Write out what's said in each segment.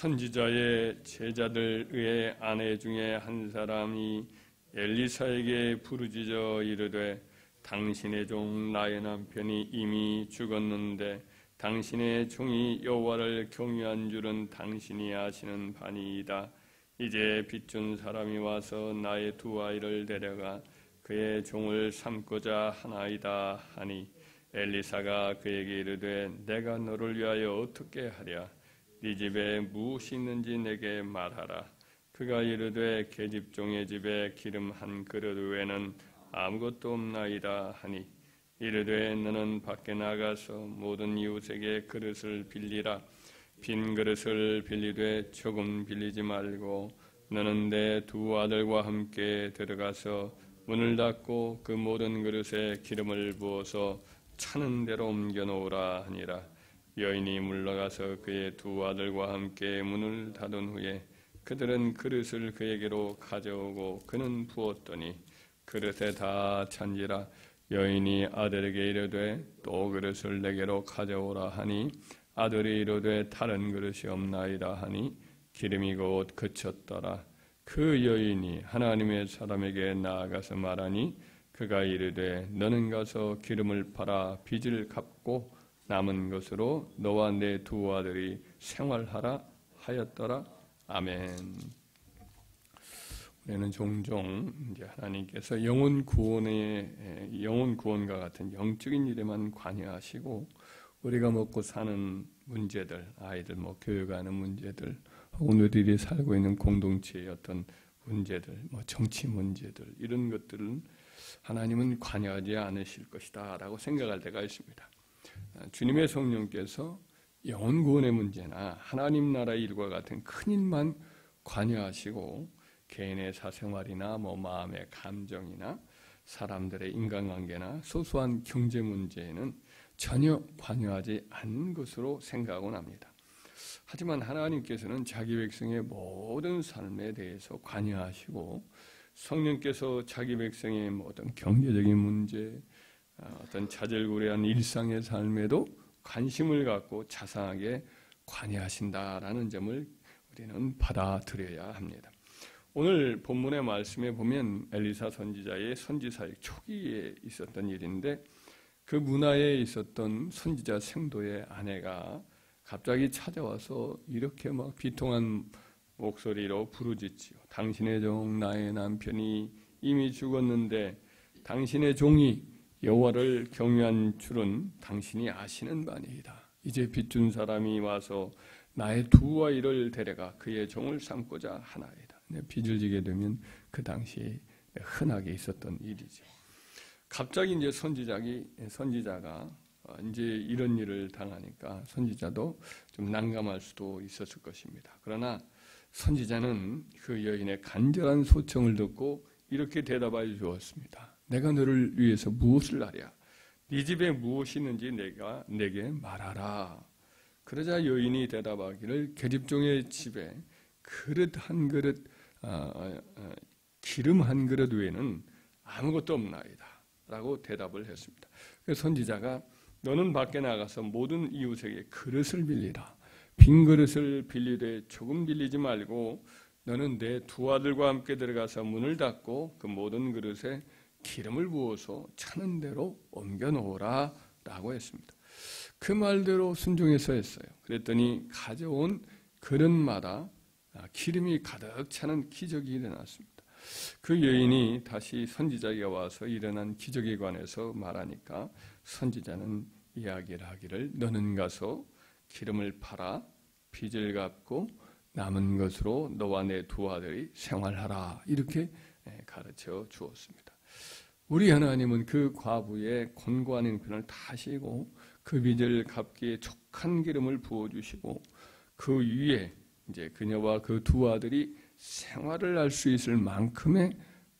선지자의 제자들의 아내 중에 한 사람이 엘리사에게 부르짖어 이르되 당신의 종 나의 남편이 이미 죽었는데 당신의 종이 여호와를 경외한 줄은 당신이 아시는 바니이다. 이제 빚준 사람이 와서 나의 두 아이를 데려가 그의 종을 삼고자 하나이다 하니 엘리사가 그에게 이르되 내가 너를 위하여 어떻게 하랴? 네 집에 무엇이 있는지 내게 말하라. 그가 이르되 계집종의 집에 기름 한 그릇 외에는 아무것도 없나이다 하니 이르되 너는 밖에 나가서 모든 이웃에게 그릇을 빌리라. 빈 그릇을 빌리되 조금 빌리지 말고 너는 내 두 아들과 함께 들어가서 문을 닫고 그 모든 그릇에 기름을 부어서 차는 대로 옮겨 놓으라 하니라. 여인이 물러가서 그의 두 아들과 함께 문을 닫은 후에 그들은 그릇을 그에게로 가져오고 그는 부었더니 그릇에 다 찬지라. 여인이 아들에게 이르되 또 그릇을 내게로 가져오라 하니 아들이 이르되 다른 그릇이 없나이다 하니 기름이 곧 그쳤더라. 그 여인이 하나님의 사람에게 나아가서 말하니 그가 이르되 너는 가서 기름을 팔아 빚을 갚고 남은 것으로 너와 내 두 아들이 생활하라 하였더라. 아멘. 우리는 종종 이제 하나님께서 영혼 구원과 같은 영적인 일에만 관여하시고 우리가 먹고 사는 문제들, 아이들 교육하는 문제들, 혹은 우리들이 살고 있는 공동체의 어떤 문제들, 정치 문제들 이런 것들은 하나님은 관여하지 않으실 것이다라고 생각할 때가 있습니다. 주님의 성령께서 영혼 구원의 문제나 하나님 나라의 일과 같은 큰 일만 관여하시고 개인의 사생활이나 마음의 감정이나 사람들의 인간관계나 소소한 경제 문제에는 전혀 관여하지 않는 것으로 생각하곤 합니다. 하지만 하나님께서는 자기 백성의 모든 삶에 대해서 관여하시고 성령께서 자기 백성의 모든 경제적인 문제, 어떤 자질구레한 일상의 삶에도 관심을 갖고 자상하게 관여하신다라는 점을 우리는 받아들여야 합니다. 오늘 본문의 말씀에 보면 엘리사 선지자의 선지사역 초기에 있었던 일인데 그 문화에 있었던 선지자 생도의 아내가 갑자기 찾아와서 이렇게 비통한 목소리로 부르짖지요. 당신의 종 나의 남편이 이미 죽었는데 당신의 종이 여호와를 경외한 줄은 당신이 아시는 바니이다. 이제 빚준 사람이 와서 나의 두 아이를 데려가 그의 종을 삼고자 하나이다. 빚을 지게 되면 그 당시 흔하게 있었던 일이죠. 갑자기 이제 선지자가 이제 이런 일을 당하니까 선지자도 좀 난감할 수도 있었을 것입니다. 그러나 선지자는 그 여인의 간절한 소청을 듣고 이렇게 대답하여 주었습니다. 내가 너를 위해서 무엇을 하랴? 네 집에 무엇이 있는지 내게 말하라. 그러자 여인이 대답하기를 계집종의 집에 그릇 한 그릇 기름 한 그릇 외에는 아무것도 없나이다 라고 대답을 했습니다. 그래서 선지자가 너는 밖에 나가서 모든 이웃에게 그릇을 빌리라. 빈 그릇을 빌리되 조금 빌리지 말고 너는 내 두 아들과 함께 들어가서 문을 닫고 그 모든 그릇에 기름을 부어서 차는 대로 옮겨 놓으라 라고 했습니다. 그 말대로 순종해서 했어요. 그랬더니 가져온 그릇마다 기름이 가득 차는 기적이 일어났습니다. 그 여인이 다시 선지자가 와서 일어난 기적에 관해서 말하니까 선지자는 이야기를 하기를 너는 가서 기름을 팔아 빚을 갚고 남은 것으로 너와 내 두 아들이 생활하라 이렇게 가르쳐 주었습니다. 우리 하나님은 그 과부의 곤고한 형편을 다 하시고 그 빚을 갚기에 족한 기름을 부어주시고 그 위에 이제 그녀와 그 두 아들이 생활을 할 수 있을 만큼의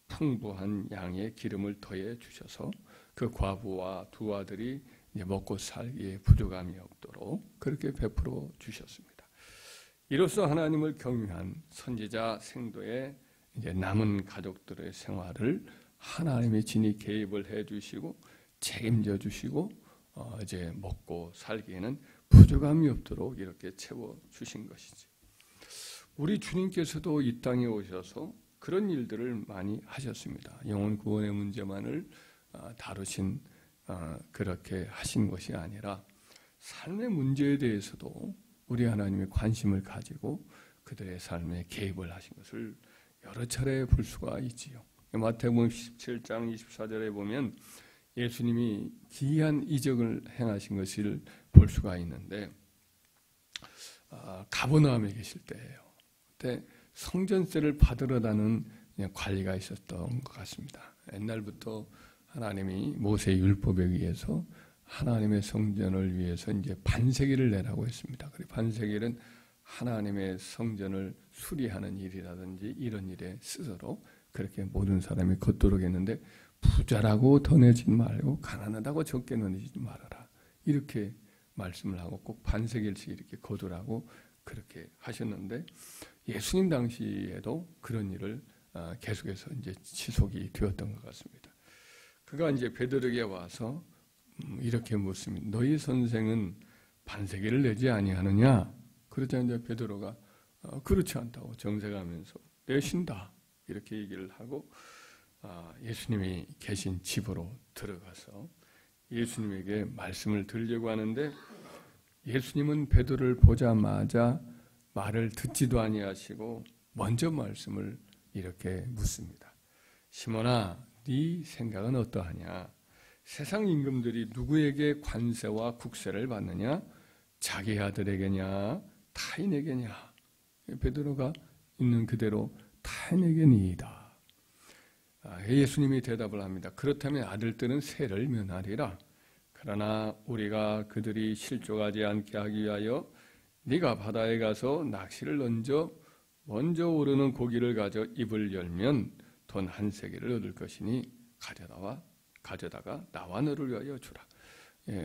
풍부한 양의 기름을 더해 주셔서 그 과부와 두 아들이 이제 먹고 살기에 부족함이 없도록 그렇게 베풀어 주셨습니다. 이로써 하나님을 경외한 선지자 생도의 이제 남은 가족들의 생활을 하나님이 진히 개입을 해주시고 책임져 주시고 이제 먹고 살기에는 부족함이 없도록 이렇게 채워 주신 것이지. 우리 주님께서도 이 땅에 오셔서 그런 일들을 많이 하셨습니다. 영혼 구원의 문제만을 다루신 그렇게 하신 것이 아니라 삶의 문제에 대해서도 우리 하나님의 관심을 가지고 그들의 삶에 개입을 하신 것을 여러 차례 볼 수가 있지요. 마태복음 17장 24절에 보면 예수님이 기이한 이적을 행하신 것을 볼 수가 있는데 가버나움에 계실 때예요. 그때 성전세를 받으러 다는 관리가 있었던 것 같습니다. 옛날부터 하나님이 모세 율법에 의해서 하나님의 성전을 위해서 이제 반세기를 내라고 했습니다. 그리고 반세기는 하나님의 성전을 수리하는 일이라든지 이런 일에 쓰도록 그렇게 모든 사람이 걷도록 했는데 부자라고 더 내지 말고 가난하다고 적게 내지 말아라. 이렇게 말씀을 하고 꼭 반세기일씩 이렇게 거두라고 그렇게 하셨는데 예수님 당시에도 그런 일을 계속해서 이제 지속이 되었던 것 같습니다. 그가 이제 베드로에게 와서 이렇게 묻습니다. 너희 선생은 반세기를 내지 아니하느냐? 그러자 이제 베드로가 그렇지 않다고 정색하면서 내신다 이렇게 얘기를 하고 예수님이 계신 집으로 들어가서 예수님에게 말씀을 드리려고 하는데 예수님은 베드로를 보자마자 말을 듣지도 아니하시고 먼저 말씀을 이렇게 묻습니다. 시몬아, 네 생각은 어떠하냐? 세상 임금들이 누구에게 관세와 국세를 받느냐? 자기 아들에게냐? 타인에게냐? 베드로가 있는 그대로 타인에게니이다. 예수님이 대답을 합니다. 그렇다면 아들들은 세를 면하리라. 그러나 우리가 그들이 실족하지 않게 하기 위하여 네가 바다에 가서 낚시를 던져 먼저 오르는 고기를 가져 입을 열면 돈 한 세겔을 얻을 것이니 가져다가 나와 너를 위하여 주라.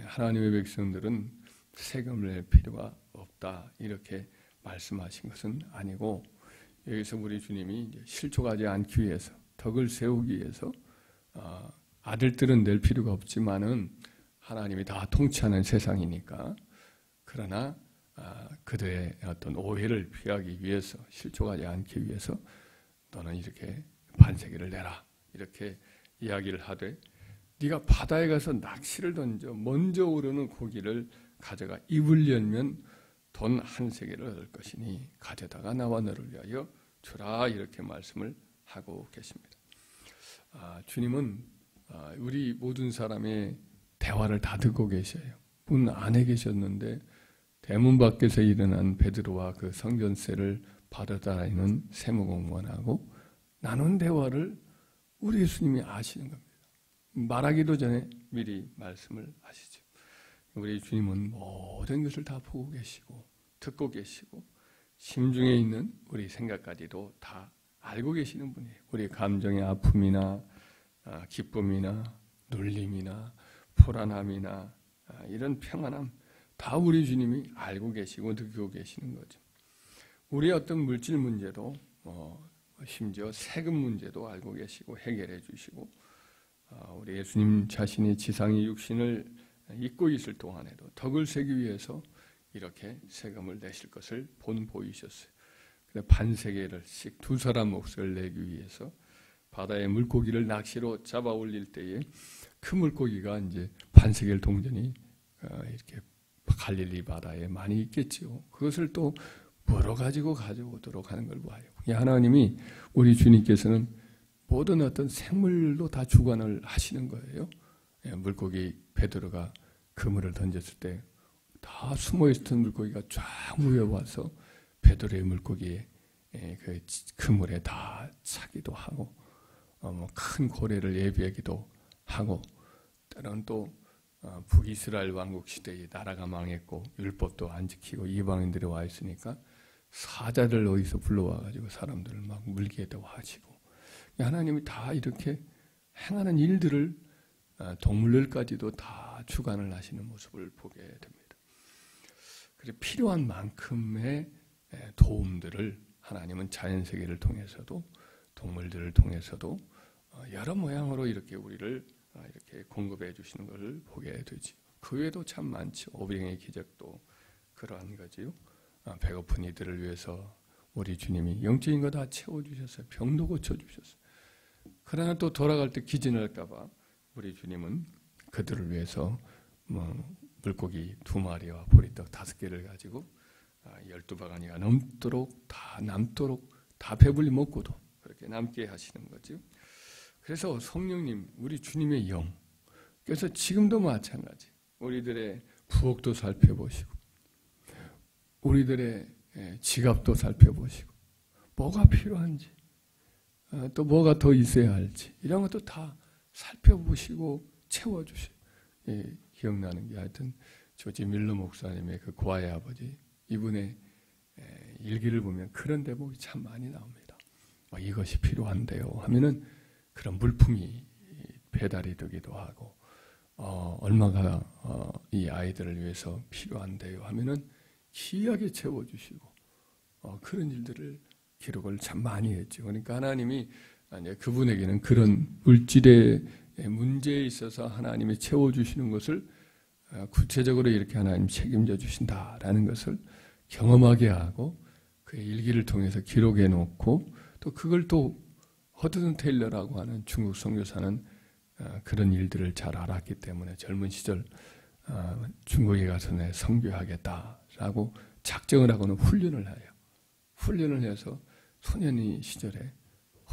하나님의 백성들은 세금을 낼 필요가 없다 이렇게 말씀하신 것은 아니고 여기서 우리 주님이 이제 실족하지 않기 위해서 덕을 세우기 위해서 아들들은 낼 필요가 없지만은 하나님이 다 통치하는 세상이니까 그러나 그들의 어떤 오해를 피하기 위해서 실족하지 않기 위해서 너는 이렇게 반세기를 내라 이렇게 이야기를 하되 네가 바다에 가서 낚시를 던져 먼저 오르는 고기를 가져가 입을 열면 돈 한 세겔을 얻을 것이니 가져다가 나와 너를 위하여 주라 이렇게 말씀을 하고 계십니다. 주님은 우리 모든 사람의 대화를 다 듣고 계셔요. 문 안에 계셨는데 대문 밖에서 일어난 베드로와 그 성전세를 받아다니는 세무공무원하고 나눈 대화를 우리 예수님이 아시는 겁니다. 말하기도 전에 미리 말씀을 하시죠. 우리 주님은 모든 것을 다 보고 계시고 듣고 계시고 심중에 있는 우리 생각까지도 다 알고 계시는 분이에요. 우리 감정의 아픔이나 기쁨이나 눌림이나 불안함이나 이런 평안함 다 우리 주님이 알고 계시고 느끼고 계시는 거죠. 우리의 어떤 물질 문제도 심지어 세금 문제도 알고 계시고 해결해 주시고 우리 예수님 자신이 지상의 육신을 입고 있을 동안에도 덕을 세기 위해서 이렇게 세금을 내실 것을 보이셨어요. 반세겔씩 두 사람 몫을 내기 위해서 바다의 물고기를 낚시로 잡아 올릴 때에 그 물고기가 이제 반세겔 동전이 이렇게 갈릴리 바다에 많이 있겠지요. 그것을 또 물어가지고 가져오도록 하는 걸 봐요. 하나님이 우리 주님께서는 모든 어떤 생물로 다 주관을 하시는 거예요. 물고기 베드로가 그물을 던졌을 때 다 숨어있던 물고기가 쫙 모여와서 베드로의 물고기에 그 그물에 다 차기도 하고 큰 고래를 예비하기도 하고 때로는 또 북이스라엘 왕국 시대에 나라가 망했고 율법도 안 지키고 이방인들이 와 있으니까 사자들 어디서 불러와가지고 사람들을 막 물게도 하시고 하나님이 다 이렇게 행하는 일들을 동물들까지도 다 주관을 하시는 모습을 보게 됩니다. 그래서 필요한 만큼의 도움들을 하나님은 자연세계를 통해서도 동물들을 통해서도 여러 모양으로 이렇게 우리를 이렇게 공급해 주시는 것을 보게 되지. 그 외에도 참 많죠. 오병의 기적도 그러한 거지요. 배고픈 이들을 위해서 우리 주님이 영적인 거 다 채워주셨어요. 병도 고쳐주셨어요. 그러나 또 돌아갈 때 기진할까 봐 우리 주님은 그들을 위해서 물고기 2마리와 보리떡 5개를 가지고 12바가니가 넘도록 다 남도록 다 배불리 먹고도 그렇게 남게 하시는 거죠. 그래서 성령님, 우리 주님의 영, 그래서 지금도 마찬가지 우리들의 부엌도 살펴보시고 우리들의 지갑도 살펴보시고 뭐가 필요한지 또 뭐가 더 있어야 할지 이런 것도 다 살펴보시고 채워주시고 기억나는 게 하여튼 조지 밀러 목사님의 그 고아의 아버지 이분의 일기를 보면 그런 대목이 참 많이 나옵니다. 이것이 필요한데요 하면은 그런 물품이 배달이 되기도 하고 얼마가 이 아이들을 위해서 필요한데요 하면은 귀하게 채워주시고 그런 일들을 기록을 참 많이 했죠. 그러니까 하나님이 그분에게는 그런 물질의 문제에 있어서 하나님이 채워주시는 것을 구체적으로 이렇게 하나님 책임져 주신다라는 것을 경험하게 하고 그의 일기를 통해서 기록해 놓고 또 그걸 또 허드슨 테일러라고 하는 중국 선교사는 그런 일들을 잘 알았기 때문에 젊은 시절 중국에 가서 내 선교하겠다라고 작정을 하고는 훈련을 해요. 훈련을 해서 소년이 시절에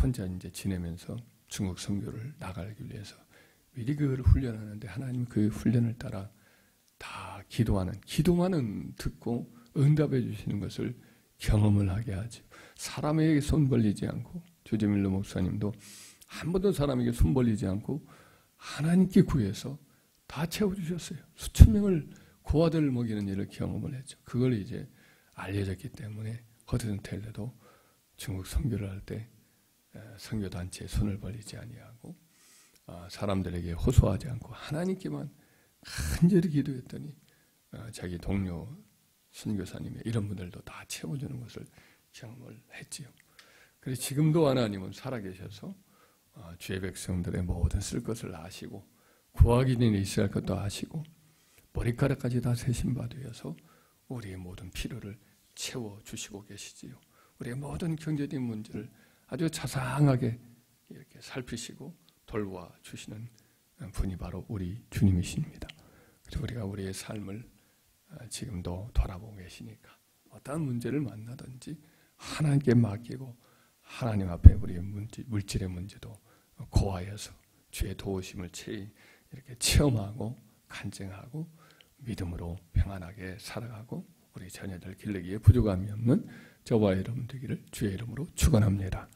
혼자 이제 지내면서 중국 선교를 나가기 위해서 미리 그걸 훈련하는데 하나님 그 훈련을 따라 다 기도만은 듣고 응답해 주시는 것을 경험을 하게 하죠. 사람에게 손 벌리지 않고 조지 밀러 목사님도 한 번도 사람에게 손 벌리지 않고 하나님께 구해서 다 채워주셨어요. 수천 명을 고아들을 먹이는 일을 경험을 했죠. 그걸 이제 알려졌기 때문에 허드슨 테일러도 중국 선교를 할 때 선교단체에 손을 벌리지 아니하고 사람들에게 호소하지 않고 하나님께만 간절히 기도했더니 자기 동료 선교사님의 이런 분들도 다 채워주는 것을 경험을 했지요. 그래서 지금도 하나님은 살아계셔서 주의 백성들의 모든 쓸 것을 아시고 구하기 전에 있어야 할 것도 아시고 머리카락까지 다 세신 바 되어서 우리의 모든 필요를 채워주시고 계시지요. 우리의 모든 경제적인 문제를 아주 자상하게 이렇게 살피시고 돌봐주시는 분이 바로 우리 주님이십니다. 그리고 우리가 우리의 삶을 지금도 돌아보고 계시니까 어떠한 문제를 만나든지 하나님께 맡기고 하나님 앞에 우리의 물질의 문제도 고하여서 주의 도우심을 이렇게 체험하고 간증하고 믿음으로 평안하게 살아가고 우리 자녀들 기르기에 부족함이 없는 저와 여러분 되기를 주의 이름으로 축원합니다.